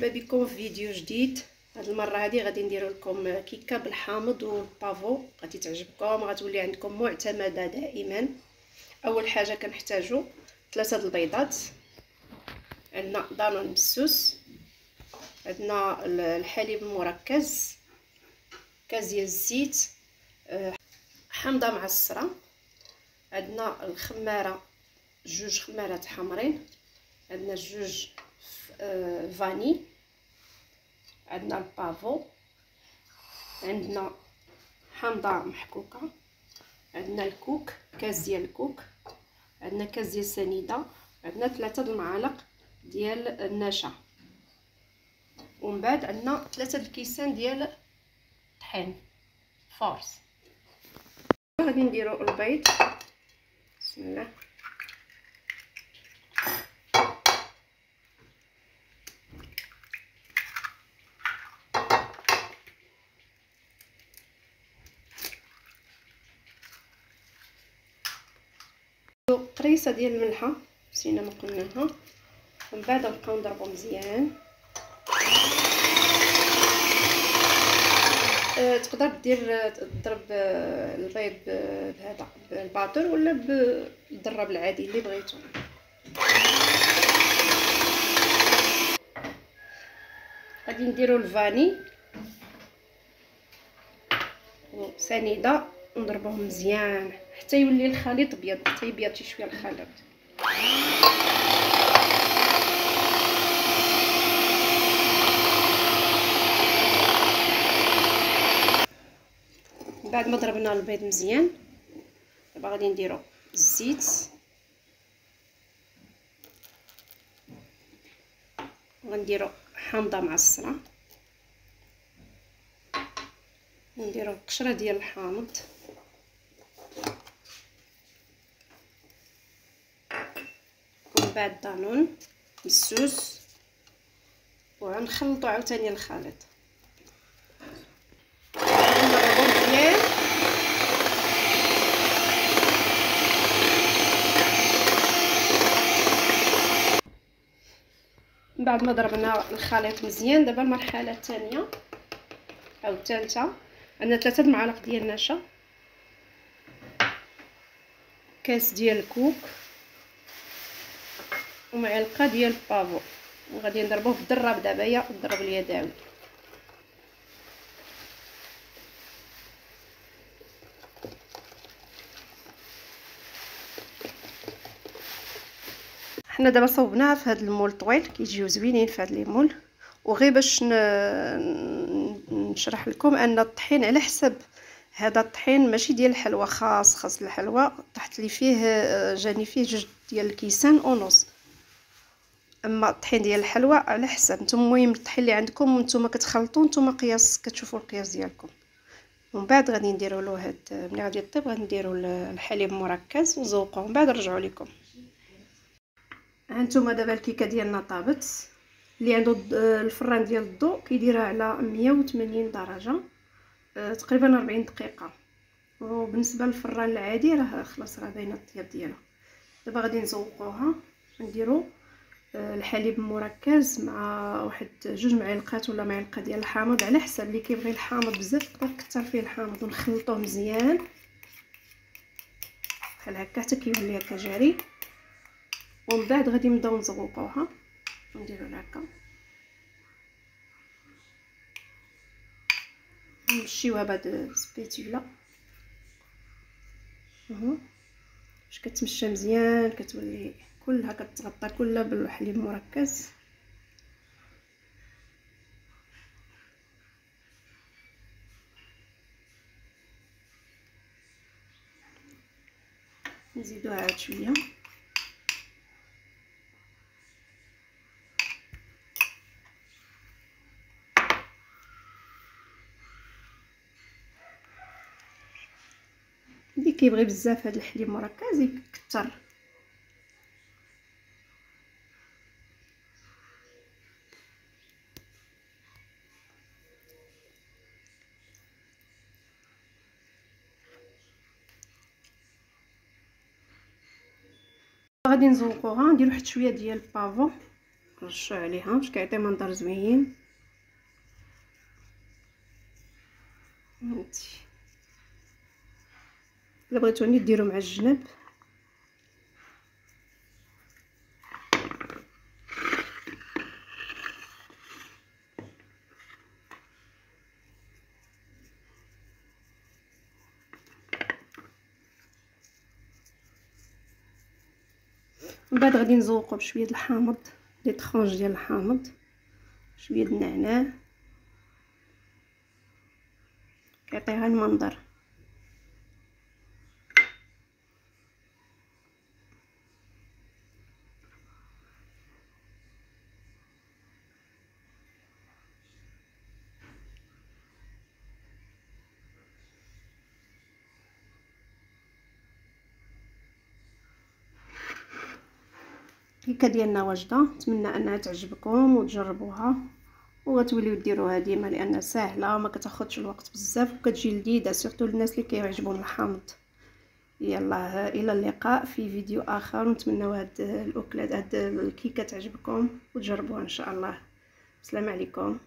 مرحبا بكم في فيديو جديد. هاد المره هادي غادي نديرو لكم كيكه بالحامض والبافو، غادي تعجبكم، غتولي عندكم معتمده دائما. اول حاجه كنحتاجو 3 البيضات، عندنا دانون مسوس، عندنا الحليب المركز، كاس ديال الزيت، حامضه معصره، عندنا الخماره، 2 خمارات حمرين، عندنا 2 فاني، عندنا البافو، عندنا حامضه محكوكه، عندنا الكوك، كاس ديال الكوك، عندنا كاس ديال السنيده، عندنا 3 المعالق ديال النشا، ومن بعد عندنا 3 الكيسان ديال الطحين فورس. غادي نديرو البيض، بسم الله. قريصه ديال الملحه نسينا ما قلناها، ومن بعد نبقاو نضربو مزيان. تقدر دير تضرب البيض بهذا بالباطور ولا بالضرب العادي اللي بغيتو. غادي نديرو الفاني وسنيده ونضربوهم مزيان حتى يولي الخليط ابيض، حتى يبيض شي شويه الخليط. بعد ما ضربنا البيض مزيان، دابا غادي نديرو الزيت، وغنديرو حامضه معصره، نديرو قشره ديال الحامض، ومن بعد دانون مسوس، وغنخلطو عاوتاني الخليط. نضربو مزيان من بعد ما ضربنا الخليط مزيان. دابا المرحله الثانيه او الثالثه، عندنا 3 المعالق ديال النشا، كاس ديال الكوك، ومعلقه ديال البافو، وغادي نضربوه بالضراب دابا يا الضرب اليدوي. حنا دابا صوبناها في هذا المول طويل، كيجيو زوينين في هذا المول. وغير باش نشرح لكم ان الطحين على حسب هذا الطحين ماشي ديال الحلوى، خاص الحلوى طحت لي فيه، جاني فيه 2 ديال الكيسان ونص. اما الطحين ديال الحلوى على حسب نتوما، المهم الطحين اللي عندكم نتوما كتخلطوا، نتوما قياس كتشوفوا القياس ديالكم. ومن بعد غادي نديروا له هاد ملي غادي يطيب غادي نديروا الحليب مركز وذوقوه، من بعد نرجعوا لكم. هانتوما دابا الكيكه ديالنا طابت. اللي عنده الفران ديال الضوء كيديرها على 180 درجه تقريبا 40 دقيقه، وبالنسبه للفران العادي راه خلاص راه باينه الطياب ديالها. دابا غادي نزوقوها، نديرو الحليب المركز مع واحد 2 معالق ولا معلقه ديال الحامض على حسب اللي كيبغي الحامض بزاف يقدر يكثر فيه الحامض، ونخلطوه مزيان بحال هكا حتى كيولي هكا جاري. ومن بعد غادي نبداو نزوقوها، نديرو هكا نمشيوها بهاد السبيتولا باش كتمشى مزيان، كتولي كلها كتغطى كلها بالحليب المركز. نزيدوها عاد شويه، اللي كيبغي بزاف هذا الحليب المركز يكثر. غادي نزوقوها، نديرو واحد شويه ديال البافو نرشو عليها باش كيعطي منظر زوين. هانتي الا بغيتوني ديروا مع الجنب من بعد غادي نزوقو بشويه د الحامض، دي طرونج ديال الحامض، شويه د النعناع كيعطيها المنظر. الكيكه ديالنا واجده، نتمنى انها تعجبكم وتجربوها وغتوليو ديروها ديما لانها ساهله وما كتاخذش الوقت بزاف وكتجي لذيذه سورتو للناس اللي كيعجبهم الحامض. يلا الى اللقاء في فيديو اخر، ونتمنى هاد الاكلات هاد الكيكه تعجبكم وتجربوها ان شاء الله. السلام عليكم.